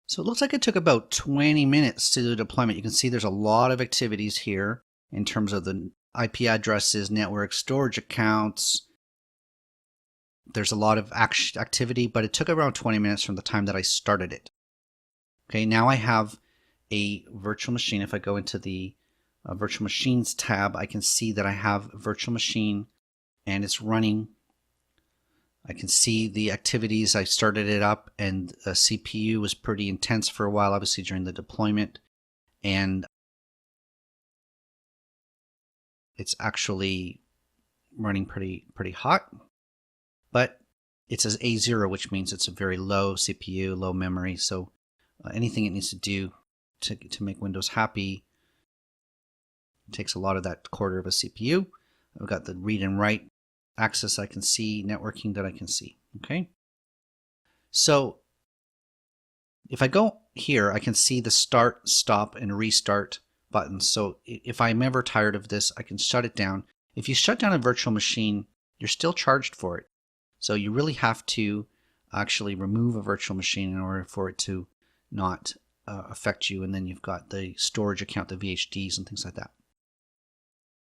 So it looks like it took about 20 minutes to do the deployment. You can see there's a lot of activities here in terms of the IP addresses, network, storage accounts. There's a lot of activity, but it took around 20 minutes from the time that I started it. Okay, now I have a virtual machine. If I go into the virtual machines tab, I can see that I have a virtual machine and it's running. I can see the activities. I started it up and the CPU was pretty intense for a while, obviously during the deployment. And it's actually running pretty hot. But it says A0, which means it's a very low CPU, low memory. So anything it needs to do to make Windows happy takes a lot of that quarter of a CPU. I've got the read and write access I can see, networking that I can see. Okay. So if I go here, I can see the start, stop, and restart buttons. So if I'm ever tired of this, I can shut it down. If you shut down a virtual machine, you're still charged for it. So you really have to actually remove a virtual machine in order for it to not affect you. And then you've got the storage account, the VHDs and things like that.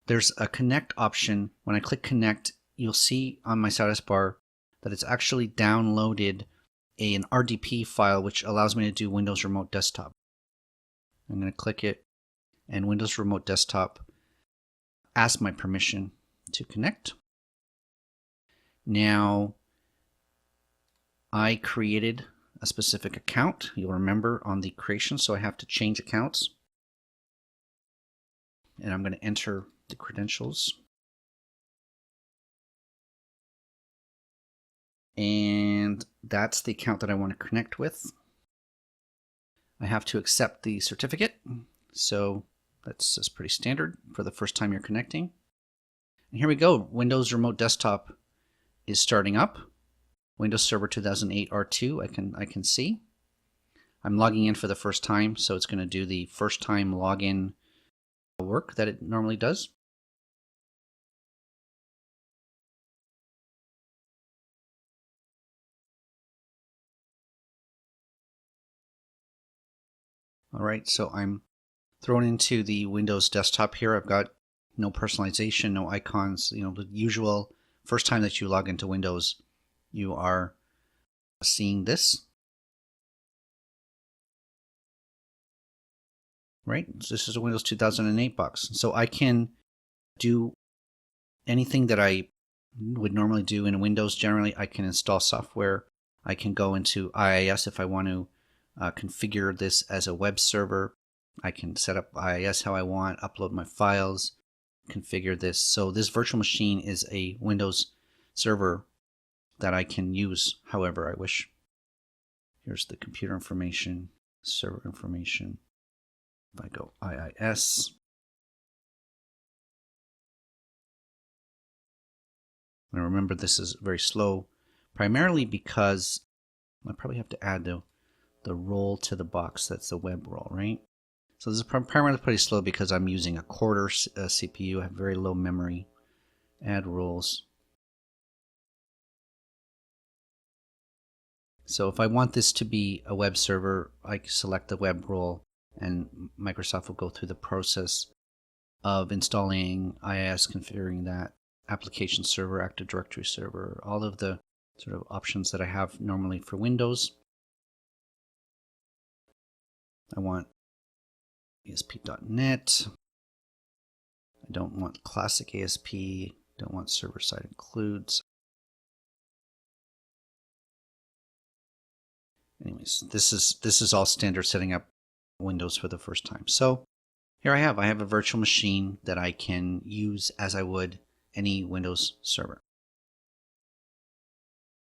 There's a connect option. When I click connect, you'll see on my status bar that it's actually downloaded an RDP file, which allows me to do Windows Remote Desktop. I'm going to click it, and Windows Remote Desktop asks my permission to connect. Now, I created a specific account. You'll remember on the creation, so I have to change accounts. And I'm going to enter the credentials. And that's the account that I want to connect with. I have to accept the certificate. So that's pretty standard for the first time you're connecting. And here we go. Windows Remote Desktop is starting up. Windows Server 2008 R2 I can see. I'm logging in for the first time, so it's going to do the first time login work that it normally does. All right, so I'm thrown into the Windows desktop here. I've got no personalization, no icons, the usual first time that you log into Windows, you are seeing this. Right? So this is a Windows 2008 box. So I can do anything that I would normally do in Windows. Generally, I can install software. I can go into IIS if I want to configure this as a web server. I can set up IIS how I want, upload my files, configure this. So this virtual machine is a Windows server that I can use however I wish. Here's the computer information, server information. If I go IIS, and remember this is very slow, primarily because I probably have to add the role to the box. That's the web role, right? So this is primarily pretty slow because I'm using a quarter CPU. I have very low memory. Add roles. So if I want this to be a web server, I select the web role, and Microsoft will go through the process of installing IIS, configuring that, application server, Active Directory server, all of the sort of options that I have normally for Windows. I want ASP.NET. I don't want classic ASP. Don't want server-side includes. Anyways, this is all standard setting up Windows for the first time. So here I have a virtual machine that I can use as I would any Windows server.